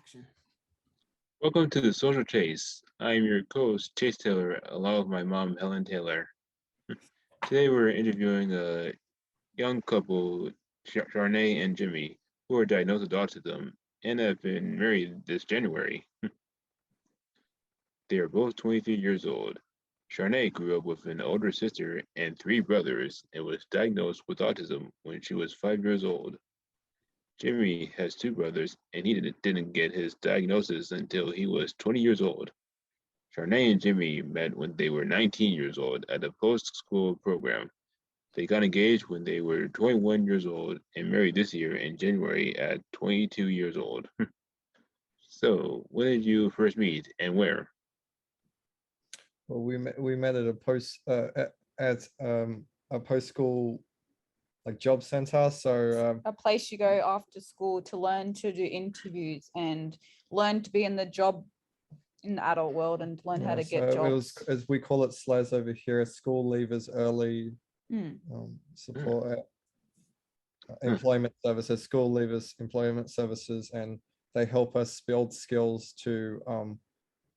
Action. Welcome to the Social Chase. I'm your co-host, Chase Taylor, along with my mom, Helen Taylor. Today we're interviewing a young couple, Sharnae and Jimmy, who are diagnosed with autism and have been married this January. They are both 23 years old. Sharnae grew up with an older sister and three brothers and was diagnosed with autism when she was 5 years old. Jimmy has two brothers, and he didn't get his diagnosis until he was 20 years old. Sharnae and Jimmy met when they were 19 years old at a post-school program. They got engaged when they were 21 years old and married this year in January at 22 years old. So, when did you first meet and where? Well, we met at a post school like job center. So a place you go after school to learn to do interviews and learn to be in the adult world and learn how to get jobs. It was, as we call it, SLES over here, school leavers early support, employment services, school leavers employment services, and they help us build skills to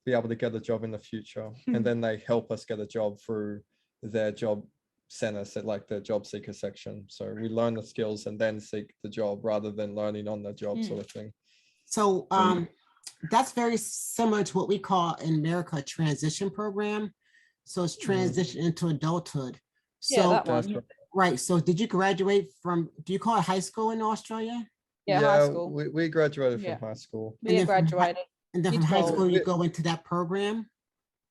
be able to get a job in the future. And then they help us get a job through their job centers at like the job seeker section. So we learn the skills and then seek the job rather than learning on the job sort of thing. So that's very similar to what we call in America a transition program. So it's transition into adulthood. So Yeah, that one. right. So did you graduate from, do you call it high school in Australia? Yeah, high school. We graduated from high school. We graduated. And then from high school you go into that program?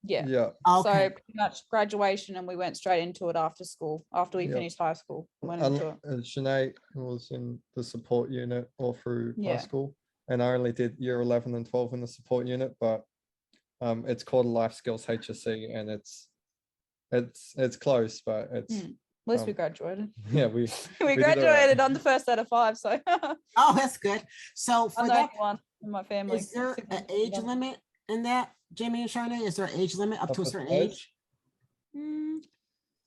Yeah. Okay. So pretty much graduation, and we went straight into it after school, after we finished high school. Went into it. And Sharnae was in the support unit all through high school. And I only did year 11 and 12 in the support unit, but it's called Life Skills HSC, and it's close, but it's At least we graduated. Yeah, we graduated on the first out of 5. So oh, that's good. So for that one in my family, is there an age limit in that, Jimmy and Sharnae? Is there an age limit up to a certain age?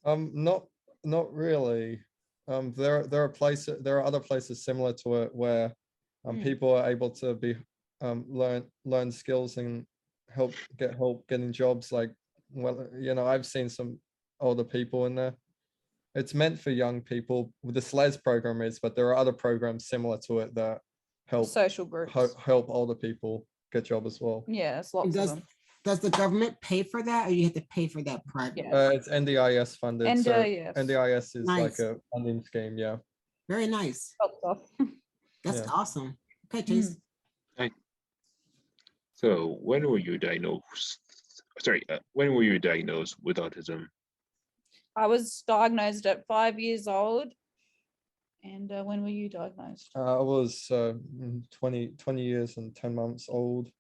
Not really. There are other places similar to it where people are able to be learn skills and help getting jobs. Like, well, I've seen some older people in there. It's meant for young people. The SLES program is, but there are other programs similar to it that help social groups help older people get job as well. Yeah, it's lots of them. Does the government pay for that, or you have to pay for that private? It's NDIS funded. NDIS. So NDIS is like a funding scheme. Yeah. Very nice. That's awesome. Okay, Chase. Hi. So, when were you diagnosed? When were you diagnosed with autism? I was diagnosed at 5 years old. And when were you diagnosed? I was 20 years and 10 months old.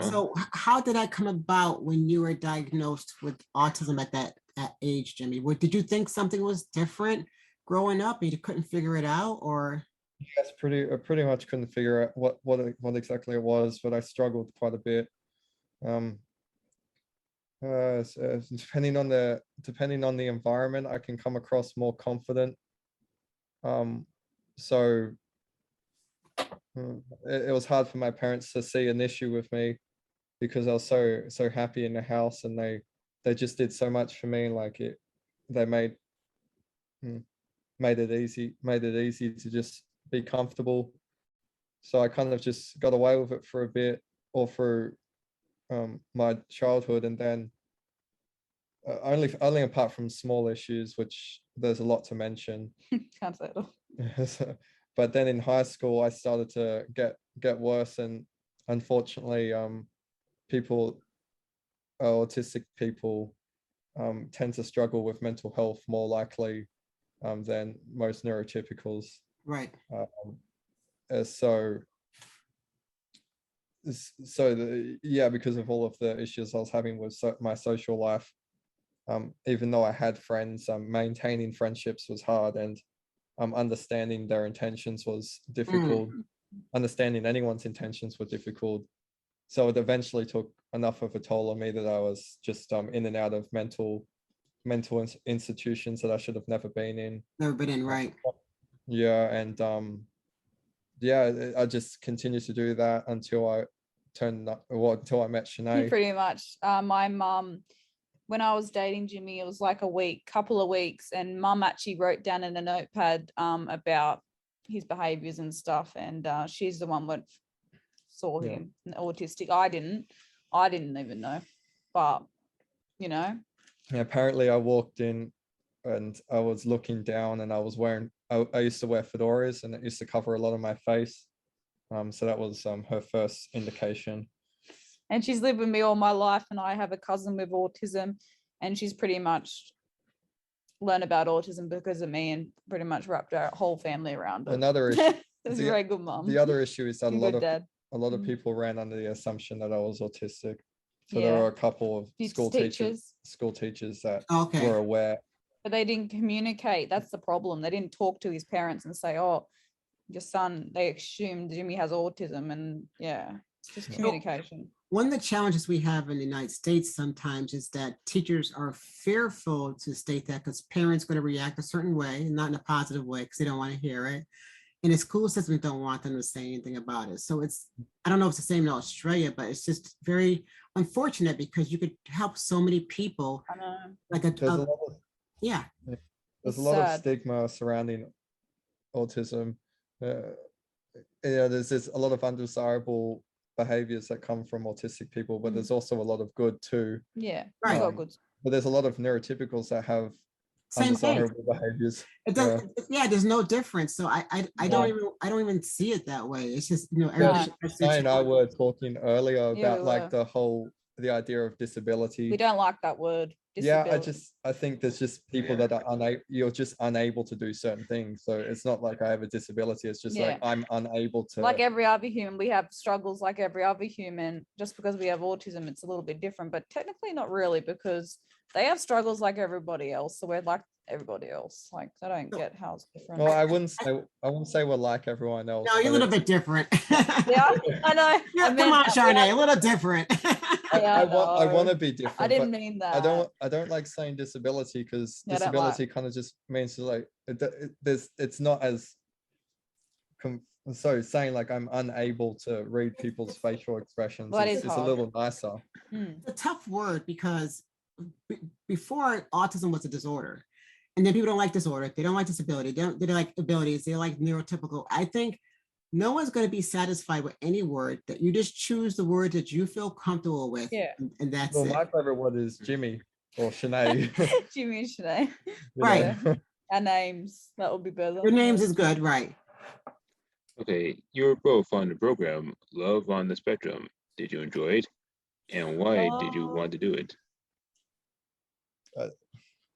So how did that come about when you were diagnosed with autism at that age, Jimmy? Did you think something was different growing up and you couldn't figure it out, or? Yes, I pretty much couldn't figure out what exactly it was, but I struggled quite a bit. So depending on the environment, I can come across more confident. So it was hard for my parents to see an issue with me because I was so happy in the house, and they just did so much for me. Like they made it easy to just be comfortable. So I kind of just got away with it for a bit, all through my childhood, and then only apart from small issues, which there's a lot to mention. Can't say it all. But then in high school, I started to get worse, and unfortunately, autistic people tend to struggle with mental health more likely than most neurotypicals. Right. Because of all of the issues I was having with my social life, even though I had friends, maintaining friendships was hard, and understanding their intentions was difficult. Understanding anyone's intentions were difficult. So it eventually took enough of a toll on me that I was just in and out of mental institutions that I should have never been in. Never been in, right? Yeah, and yeah, I just continued to do that until I until I met Sharnae. Pretty much. My mum, when I was dating Jimmy, it was like couple of weeks, and mum actually wrote down in a notepad about his behaviors and stuff, and she's the one that saw him autistic. I didn't even know, but you know. Yeah, apparently I walked in and I was looking down, and I was wearing, I used to wear fedoras, and it used to cover a lot of my face. So that was her first indication. And she's lived with me all my life, and I have a cousin with autism, and she's pretty much learned about autism because of me, and pretty much wrapped our whole family around it. Another issue. It's a very good mum. The other issue is that a lot of Mm. people ran under the assumption that I was autistic. So Yeah. there were a couple of It's school teachers that Okay. were aware. But they didn't communicate. That's the problem. They didn't talk to his parents and say, "Oh, your son." They assumed Jimmy has autism, and yeah, it's just Yeah. communication. One of the challenges we have in the United States sometimes is that teachers are fearful to state that because parents going to react a certain way, not in a positive way, because they don't want to hear it. And the school systems don't want them to say anything about it. So I don't know if it's the same in Australia, but it's just very unfortunate because you could help so many people. I know. Like There's a lot of yeah. There's It's a lot of sad. stigma surrounding autism. There's a lot of undesirable behaviors that come from autistic people, but there's also a lot of good too. Yeah, Right. it's all good. But there's a lot of neurotypicals that have Same thing. undesirable behaviors. It does, yeah, there's no difference. So I don't even see it that way. It's just, everybody should- Sharnae and I were talking earlier Yeah, about we like the idea of disability. We don't like that word. Yeah, Disability. I think there's just people that are you're just unable to do certain things. So it's not like I have a disability. It's just like I'm unable to. Like every other human, we have struggles like every other human. Just because we have autism, it's a little bit different, but technically not really, because they have struggles like everybody else. So we're like everybody else. Like I don't get how it's different. Well, I wouldn't say we're like everyone else. No, you're a but little bit different. Yeah, I know. Yeah, I come meant- on, Sharnae, a little different. I know. want to be different. I didn't but mean that. I don't like saying disability because Yeah, I don't disability kind of just means like it's not as saying like I'm unable to read people's facial expressions. That It's is a hard. little nicer. It's a tough word because before autism was a disorder, and then people don't like disorder, they don't like disability, they don't like abilities, they like neurotypical. I think no one's going to be satisfied with any word. That you just choose the word that you feel comfortable with. Yeah. And that's Well, it. my favorite word is Jimmy or Sharnae. Jimmy and Sharnae. you Right. know. Our names. That would be better. Your names is good, right? Okay, you were both on the program Love on the Spectrum. Did you enjoy it? And why did you want to do it?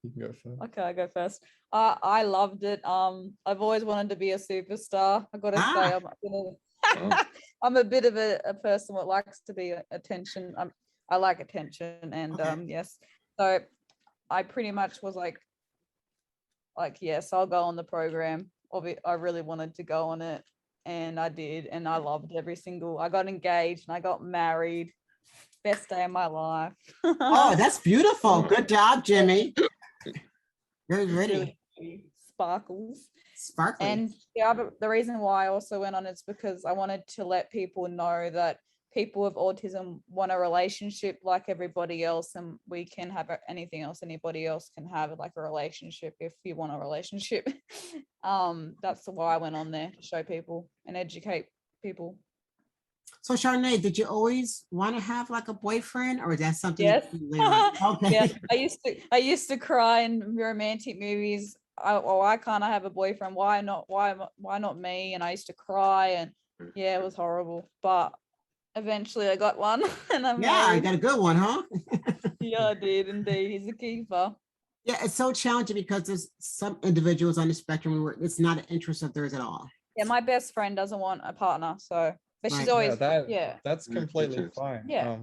You can go first. Okay, I go first. I loved it. I've always wanted to be a superstar. I gotta say, I'm a bit of a person that likes to be attention. I like attention, and yes. So I pretty much was like yes, I'll go on the program. I really wanted to go on it, and I did, and I loved I got engaged and I got married. Best day of my life. Oh, that's beautiful. Good job, Jimmy. Very ready. Sparkles. Sparkly. And the reason why I also went on is because I wanted to let people know that people with autism want a relationship like everybody else, and we can have anything else anybody else can have, like a relationship if you want a relationship. That's why I went on there, to show people and educate people. So Sharnae, did you always want to have like a boyfriend, or is that something? Yes. Okay. Yeah, I used to cry in romantic movies. Why can't I have a boyfriend? Why not me? And I used to cry, and yeah, it was horrible. But eventually I got one, and I'm I married. got a good one, huh? Yeah, I did indeed. He's a keeper. Yeah, it's so challenging because there's some individuals on the spectrum where it's not an interest of theirs at all. Yeah, my best friend doesn't want a partner, so but she's Right. always That's completely fine. Yeah.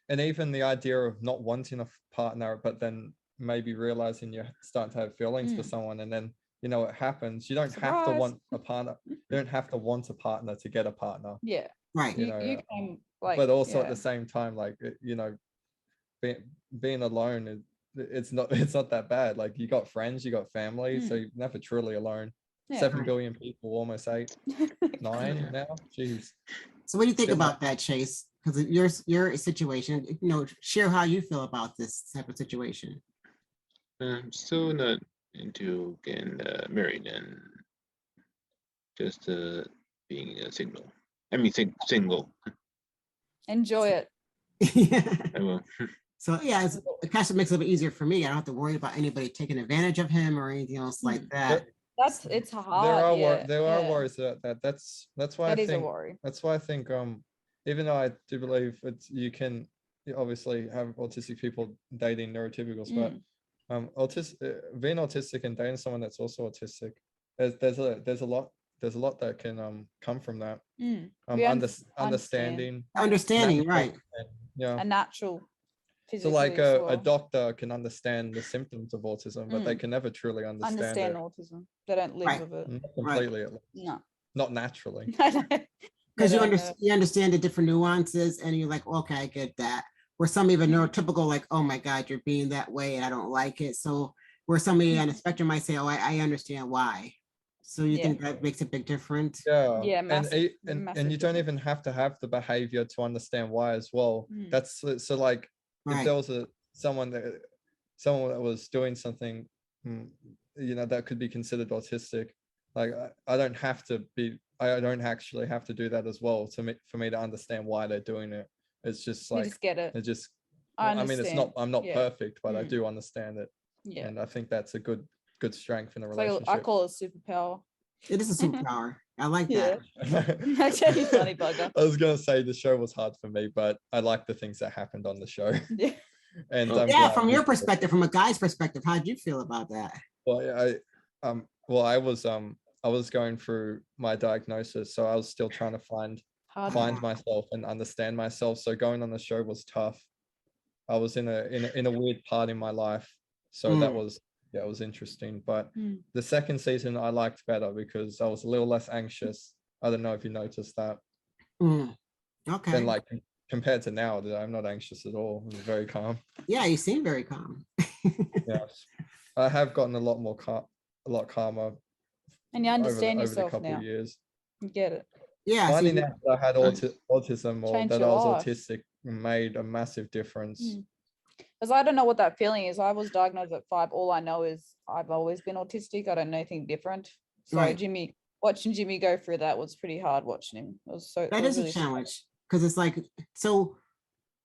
And even the idea of not wanting a partner, but then maybe realizing you're starting to have feelings for someone, and then it happens. You don't have to want a partner. You don't have to want a partner to get a partner. Yeah. Right. You can but also at the same time, like being alone it's not that bad. Like you got friends, you got family, so you're never truly alone. Yeah. 7 billion people, almost 8, 9 Yeah. now. Jeez. So what do you think Good about that, Chase? Because your situation, share how you feel about this type of situation. I'm still not into getting married and just being a single. I mean, single. Enjoy it. I will. So yeah, it kind of makes it a bit easier for me. I don't have to worry about anybody taking advantage of him or anything else like that. It's hard. There are worries about that. That's why That I is a think worry. that's why I think even though I do believe you can obviously have autistic people dating neurotypicals, but being autistic and dating someone that's also autistic, there's a lot that can come from that. Understanding, Right? Yeah. A natural. So like a doctor can understand the symptoms of autism, but they can never truly understand autism. They don't live with it. Not completely, at least. No. Not naturally. Because you understand the different nuances and you're like, okay, I get that. Where some even neurotypical, like, oh my God, you're being that way and I don't like it. So where somebody on the spectrum might say, oh, I understand why. So you think that makes a big difference? Yeah, massive, and you don't even have to have the behavior to understand why as well. That's so like if there was someone that was doing something, that could be considered autistic. Like I don't actually have to do that as well for me to understand why they're doing it. It's just like you just get it. It just. I mean, I'm not perfect, but I do understand it. Yeah, and I think that's a good strength in a so relationship. I call it a superpower. It is a superpower. I like that. You funny bugger. I was gonna say the show was hard for me, but I like the things that happened on the show. Yeah. And from your perspective, from a guy's perspective, how did you feel about that? Well, I was going through my diagnosis, so I was still trying to find myself and understand myself. So going on the show was tough. I was in a weird part in my life, so that was it was interesting. But the second season I liked better because I was a little less anxious. I don't know if you noticed that. Okay. Then like compared to now, I'm not anxious at all. I'm very calm. Yeah, you seem very calm. Yes, I have gotten a lot calmer. And you understand over yourself the couple now. Of years. You get it. Yeah. Finding out that I had autism or Changed that I your was life. autistic made a massive difference. Because I don't know what that feeling is. I was diagnosed at 5. All I know is I've always been autistic. I don't know anything different. So watching Jimmy go through that was pretty hard watching him. That is a challenge because it's like, so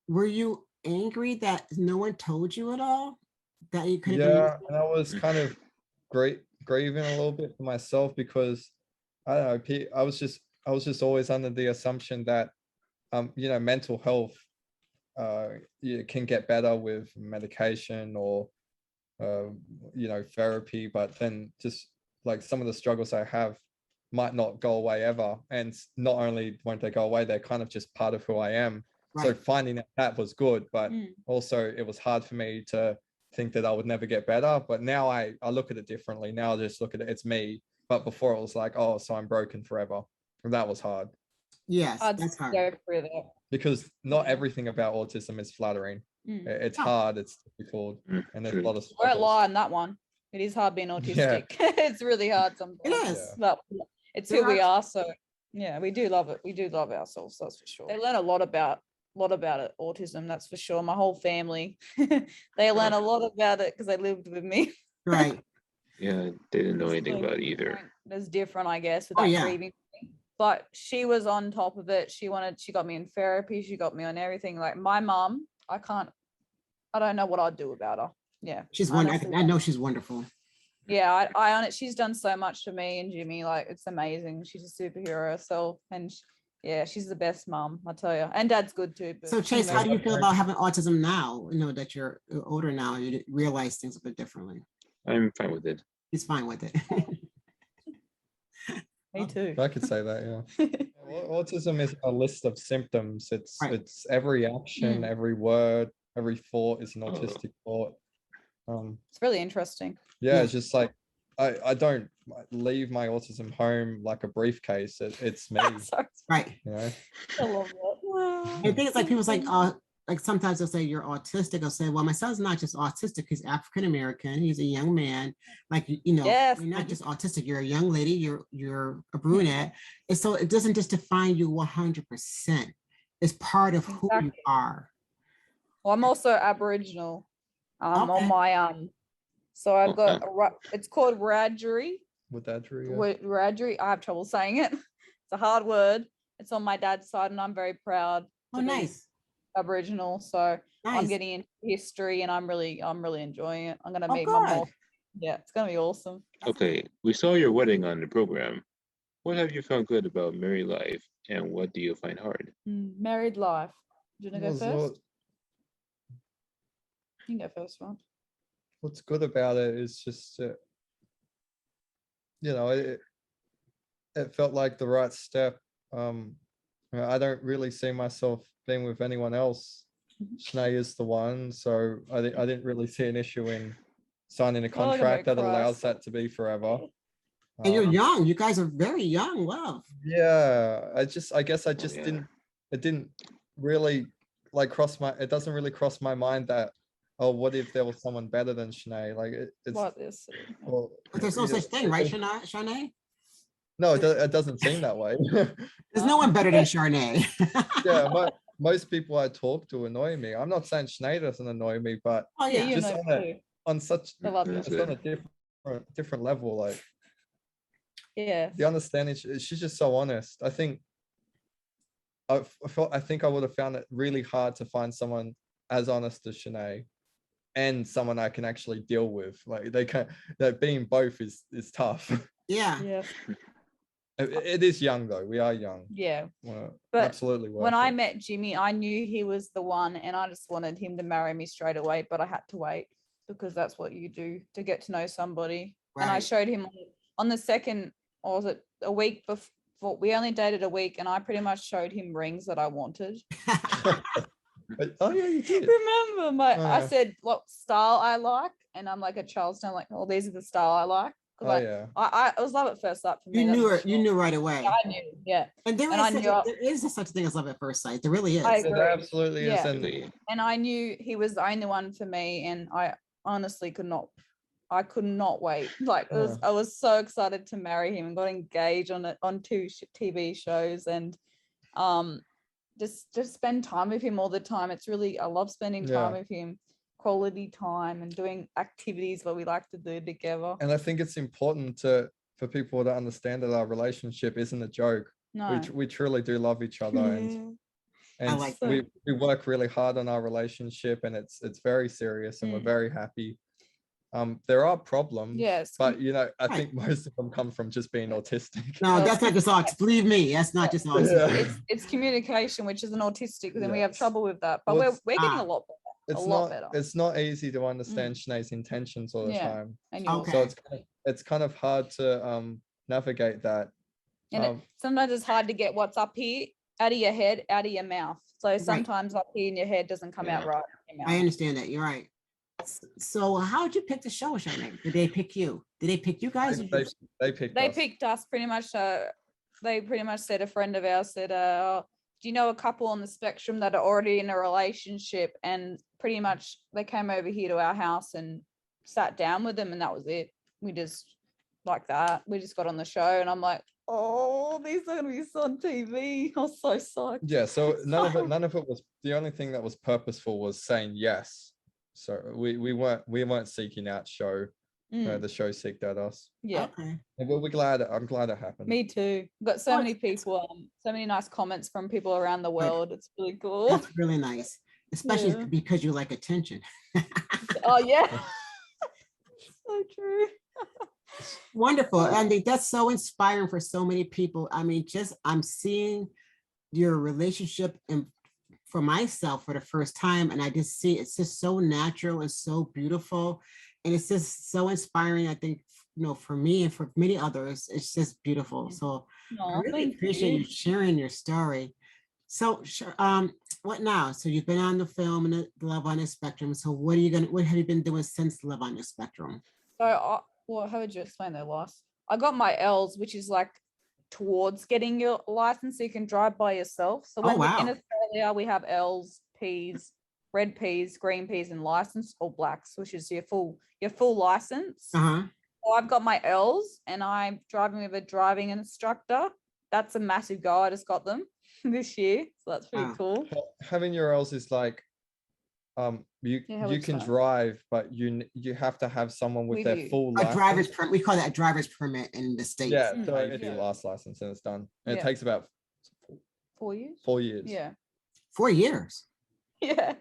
were you angry that no one told you at all? That you could have and I was kind of grieving a little bit for myself because I don't know, I was just always under the assumption that mental health you can get better with medication or therapy, but then just like some of the struggles I have might not go away ever, and not only won't they go away, they're kind of just part of who I am. So finding that was good, but also it was hard for me to think that I would never get better. But now I look at it differently. Now I just look at it, it's me. But before it was like, oh, so I'm broken forever. And that was hard. Yes, that's hard. Go through that. Because not everything about autism is flattering. It's hard, it's difficult, and there's a lot of struggles. I won't lie on that one. It is hard being autistic. It's really hard sometimes. It is. But it's who we are. So yeah, we do love it. We do love ourselves, that's for sure. They learn a lot about it, autism, that's for sure. My whole family, they learn a lot about it because they lived with me. Right. Yeah, they didn't know anything about it either. It's different, I guess, with that grieving. But she was on top of it. She got me in therapy. She got me on everything. Like my mom, I don't know what I'd do about her. Yeah. She's wonderful. I know she's wonderful. Yeah, I on it. She's done so much for me and Jimmy. Like it's amazing. She's a superhero herself, and she's the best mom, I tell you. And Dad's good too. But, so Chase, how do you feel about having autism now? That you're older now, you realize things a bit differently. I'm fine with it. He's fine with it. Me too. I could say that, yeah. Autism is a list of symptoms. It's every action, every word, every thought is an autistic thought. It's really interesting. Yeah, it's just like I don't leave my autism home like a briefcase. It's me. Right. I love that. I think it's like people's like like sometimes they'll say you're autistic. I'll say, well, my son's not just autistic, he's African American, he's a young man. Like, Yes. you're not just autistic, you're a young lady, you're a brunette. And so it doesn't just define you 100%. It's part of who you Exactly. are. Well, I'm also Aboriginal. Okay. On my so I've got Okay. it's called Wiradjuri. With that, Drew, Wiradjuri. I have trouble saying it. It's a hard word. It's on my dad's side, and I'm very proud Oh, to be nice. Aboriginal. So I'm Nice. getting into history, and I'm really enjoying it. I'm gonna Oh, meet my mom. good. Yeah, it's gonna be awesome. Okay, we saw your wedding on the program. What have you found good about married life, and what do you find hard? Married life. Do you wanna go first? You can go first, Ron. what's good about it is just, it felt like the right step. I don't really see myself being with anyone else. Sharnae is the one, so I didn't really see an issue in signing a Oh, I'm gonna contract that cry. allows that to be forever. And you're Um, young. You guys are very young. Wow. yeah, I guess I just yeah. didn't really it doesn't really cross my mind that, oh, what if there was someone better than Sharnae? Like it's What is well, But there's no such thing, right, Sharnae? No, it doesn't seem that way. There's no one better than Sharnae. Yeah, most people I talk to annoy me. I'm not saying Sharnae doesn't annoy me, but Oh, Yeah, yeah. you just know on too. on such I love That's it. just on a different level. Like Yeah. the understanding, she's just so honest. I think I think I would have found it really hard to find someone as honest as Sharnae, and someone I can actually deal with. Like that being both is tough. Yeah. Yeah. It is young though. We are young. Yeah. Well, But absolutely worth when I it. met Jimmy, I knew he was the one, and I just wanted him to marry me straight away, but I had to wait because that's what you do to get to know somebody. And I Right. showed him on the second, or was it a week before? We only dated a week, and I pretty much showed him rings that I wanted. Oh yeah, you did. Remember, I Yeah. said what style I like, and I'm like a Charleston, like, oh, these are the style I like. Oh Like, yeah. I was love at first sight for me. You that's knew for her. You sure. knew right away. Yeah, I knew. Yeah, And there and I is knew there is such a thing as love at first sight. There really is. I agree. There absolutely is. Yeah. And Really. And I knew he was the only one for me, and I honestly could not wait. Like I was so excited to marry him and got engaged on two TV shows, and just spend time with him all the time. It's really, I love spending time with him, quality time, and doing activities that we like to do together. And I think it's important for people to understand that our relationship isn't a joke. No. We truly do love each other, and I like we work really hard on our relationship, and it's very serious, and we're very happy. There are problems, Yes, but I think most of them come from just being autistic. No, that's not just autistic. Believe me, that's not just autistic. It's communication, which is an autistic, then we have Yes. trouble with that. But Well, we're getting a lot better. Better. It's not easy to understand Sharnae's intentions all the time. And Okay. So it's kind of hard to navigate that. And sometimes it's hard to get what's up here out of your head, out of your mouth. So sometimes up here in your head doesn't come out right. I understand that. You're right. So how did you pick the show, Sharnae? Did they pick you? Did they pick you guys? They picked They us. picked us pretty much. They pretty much said, a friend of ours said, do you know a couple on the spectrum that are already in a relationship? And pretty much they came over here to our house and sat down with them, and that was it. We just like that. We just got on the show, and I'm like, oh, these are gonna be on TV. I was so psyched. Yeah, so none of it was, the only thing that was purposeful was saying yes. So we weren't seeking out show. The show seeked out us. Yeah. Okay. And I'm glad it happened. Me too. Got so many people, so many nice comments from people around the world. It's really cool. That's really nice, especially because you like attention. Oh yeah. So true. Wonderful. And that's so inspiring for so many people. I mean, I'm seeing your relationship for myself for the first time, and I just see it's just so natural and so beautiful, and it's just so inspiring. I think for me and for many others, it's just beautiful. So I really appreciate you sharing your story. So what now? So you've been on the film and the Love on the Spectrum. So what have you been doing since Love on the Spectrum? So how would you explain that, Loss? I got my L's, which is like towards getting your license so you can drive by yourself. So when in Australia we have L's, P's, red peas, green peas, and licensed, or blacks, which is your full license. Uh-huh. So I've got my L's, and I'm driving with a driving instructor. That's a massive goal. I just got them this year, so that's pretty Wow. cool. Having your L's is like, you which can one? drive, but you have to have someone with With their you. full A driver's license. permit. We call that a driver's permit in the States. Yeah, Mm, so it's yeah. your last license and it's done. And Yeah. it takes about 4 years. 4 years. Yeah. 4 years. Yeah.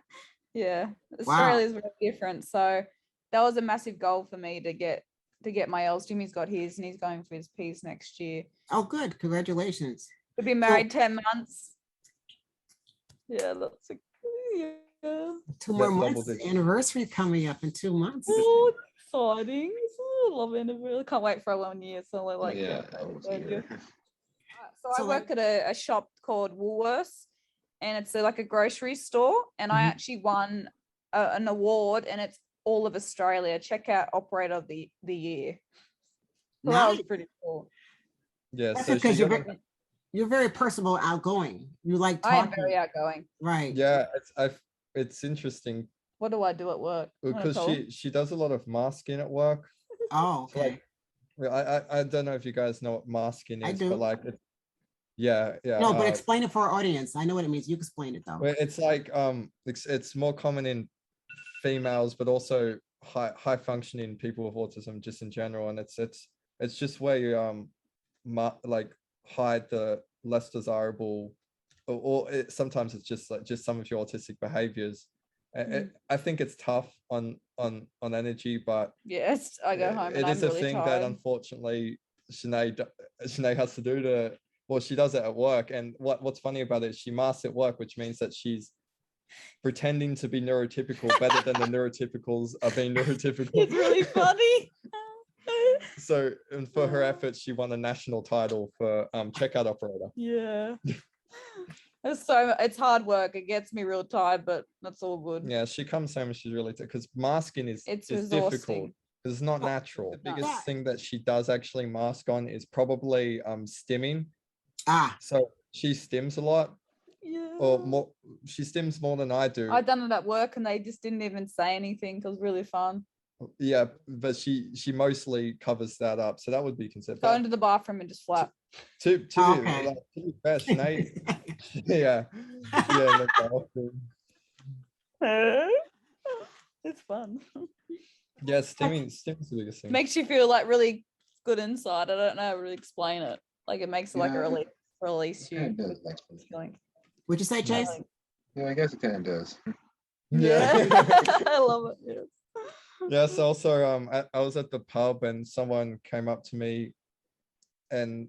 Yeah. Australia's very different. So that was a massive goal for me to get my L's. Jimmy's got his and he's going for his P's next year. Oh, good. Congratulations. We've been married 10 months. Yeah, that's yeah. 2 more Double months. digits. Anniversary coming up in 2 months. Oh, exciting. I love anniversary. Can't wait for 1 year. So we're like, yeah. So I So, work at a shop called Woolworths, and it's like a grocery store. And I Mhm. actually won an award, and it's all of Australia checkout operator of the year. So that was Nice. pretty cool. Yeah, That's so because she you're got very, you're very personable, outgoing. You like I am talking. very outgoing. Right. yeah, it's interesting What do I do at work? Wanna because tell 'em? she does a lot of masking at work. Oh, So, okay. like, well, I don't know if you guys know what masking I is, do. but like, yeah. No, but explain it for our audience. I know what it means. You explain it though. Well, it's like it's more common in females, but also high functioning people with autism just in general, and it's just where you like hide the less desirable, or sometimes it's just like just some of your autistic behaviors. I think it's tough on energy, but Yes, I go home it and I'm is a really thing that tired. unfortunately Sharnae has to do to. Well, she does it at work, and what's funny about it is she masks at work, which means that she's pretending to be neurotypical better than the neurotypicals are being neurotypical. It's really funny. So, and for her efforts, she won a national title for checkout operator. Yeah. It's hard work. It gets me real tired, but that's all good. Yeah, she comes home and she's really because masking is It's difficult. exhausting. It's not natural. The No. biggest Yeah. thing that she does actually mask on is probably stimming. Ah, So she stims a lot, Yeah. or more. She stims more than I do. I done it at work and they just didn't even say anything. It was really fun. Yeah, but she mostly covers that up, so that would be considered. Go into the bathroom and just flap. To Okay. be fair, Sharnae, yeah, that's awesome. It's fun. Yeah, stimming's the biggest thing. Makes you feel like really good inside. I don't know how to really explain it. Like it makes it like a release you. Feeling. What'd you say, Chase? Yeah, I guess it kind of does. Yeah. I love it. Yes. Yes, also I was at the pub and someone came up to me and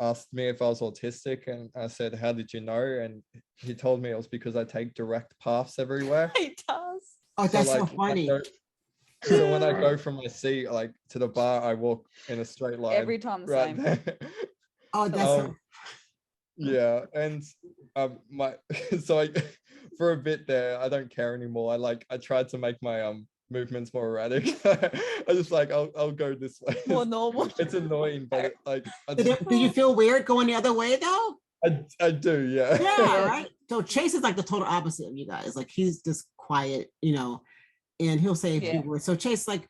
asked me if I was autistic, and I said, "How did you know?" And he told me it was because I take direct paths everywhere. He does. Oh, that's so like, funny. So when I go from my seat like to the bar, I walk in a straight line. Every time the right same. there. Oh, that's so, Yeah, and so I for a bit there, I don't care anymore. I tried to make my movements more erratic. I just like I'll go this way. More normal. It's annoying, but did you feel weird going the other way though? I do, yeah. Yeah, right. So Chase is like the total opposite of you guys. Like he's just quiet, and he'll say a few words. So Chase, like,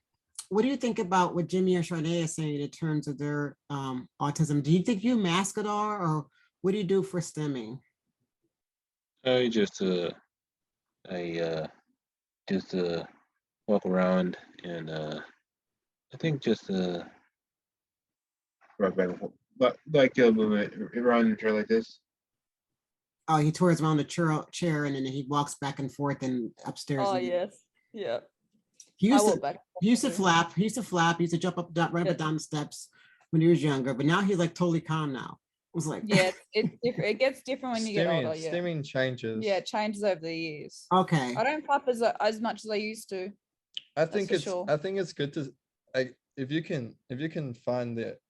what do you think about what Jimmy or Sharnae is saying in terms of their autism? Do you think you mask it all, or what do you do for stimming? I just walk around and I think just rock back and forth, but like movement around a chair like this. Oh, he tours around the chair and then he walks back and forth and upstairs. Oh and yes. Yeah. He I used walk to back. he used to flap. He used to jump up, run up and down the steps when he was younger. But now he's like totally calm now. It was like Yeah, it's different. It gets different when you get older. Yeah. Stimming changes. Yeah, it changes over the years. okay. I don't flap as much as I used to. I think for it's sure. I think it's good to if you can find it.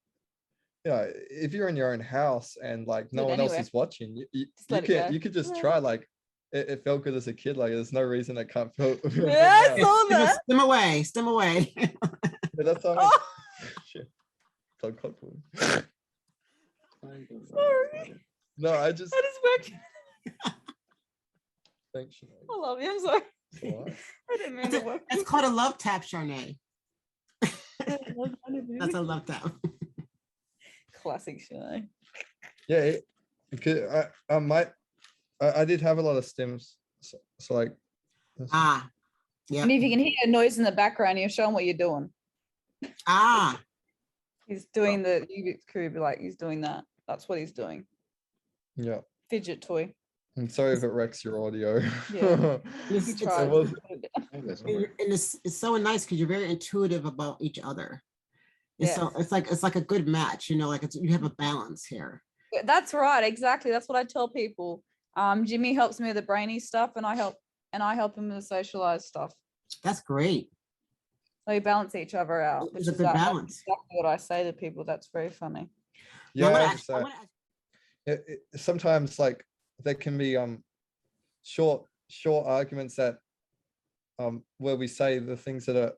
Yeah, if you're in your own house and like no Do it one else anyway. is watching, you let it go. you could just Yeah. try. Like it felt good as a kid. Like there's no reason it can't feel. Yeah, I saw Just that. stim away, stim away. But that's how. Oh, Shit. So comfortable. sorry. No, I just That is working. Thanks, Sharnae. I love you. I'm sorry. What? I didn't mean to work. It's called a love tap, Sharnae. That's That's a love tap. classic Sharnae. Yeah, I did have a lot of stims. So like, Ah, yeah. And if you can hear a noise in the background, you're showing what you're doing. Ah, He's doing the Rubik's Cube, like he's doing that. That's what he's doing. yeah. Fidget toy. I'm sorry if it wrecks your audio. Yeah. It's- He it's- tried. was- and it's so nice because you're very intuitive about each other. It's so Yes. it's like a good match, you know, like you have a balance here. Yeah, that's right, exactly. That's what I tell people. Jimmy helps me with the brainy stuff, and I help him with the socialized stuff. That's great. So we balance each other out. It's a is good that's balance. exactly what I say to people. That's very funny. Now, Yeah, I I wanna just, ask- I wanna ask- sometimes like there can be short arguments that where we say the things that are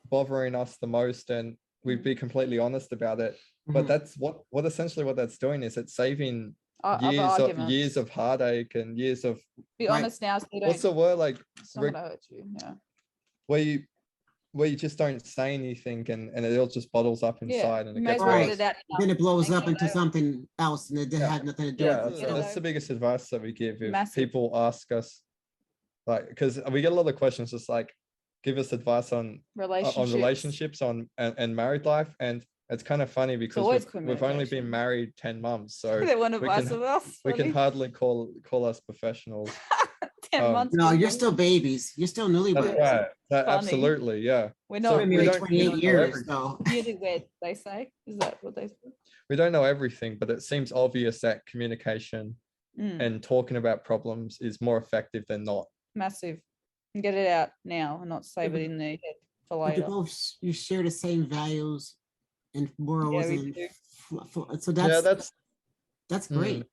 bothering us the most, and we'd be completely honest about it. But Mhm. that's what essentially what that's doing is it's saving Other arguments. years of heartache and years of Be Right. honest now, so you what's don't. the word, like It's not gonna hurt you. Yeah. where you just don't say anything, and it all just bottles up Yeah. inside, and You it may as gets well Right. get it out now. Then it blows and up get it into over. something else and it Yeah. had nothing to do Yeah, with that's, it. that's the biggest advice that we give if Massive. people ask us, like, because we get a lot of questions just like, give us advice on relationships and married life, and it's kind of funny because always we've only been communication. married 10 months, so They want we advice can- of us. we can funny. hardly call us professionals. 10 months. No, you're people. still babies. You're still That's newlyweds. right. Funny. Absolutely, yeah. We're So not We're we married don't- 28 know years, everything. so newlywed, they say. Is that what they say? We don't know everything, but it seems obvious that communication Mm, and talking about problems is more effective than not. massive. And get it out now and not save but- it in the head for but you later. both you share the same values and morals, we and do. so Yeah, that's great.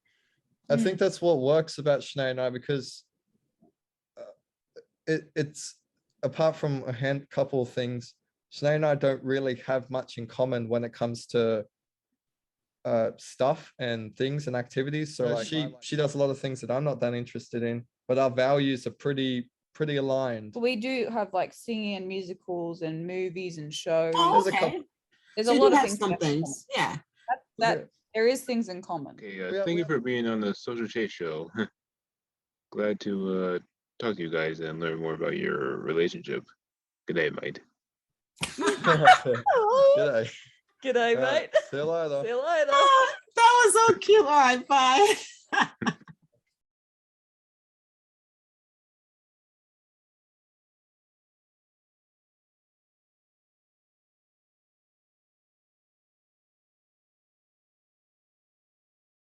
I Mm. think that's what works about Sharnae and I, because it's apart from a couple of things, Sharnae and I don't really have much in common when it comes to stuff and things and activities. So like she does a lot of things that I'm not that interested in, but our values are pretty aligned. But we do have like singing and musicals and movies and shows. Oh, There's a okay. couple- There's So a you lot do of have things. some we have in things. Yeah. common. That there is things in common. Okay, We are- thank we you for being on the Social Chase Show. Glad to talk to you guys and learn more about your relationship. Good day, mate. G'day. G'day, All right, mate. see you later. See you later. Oh, that was so cute. All right, bye.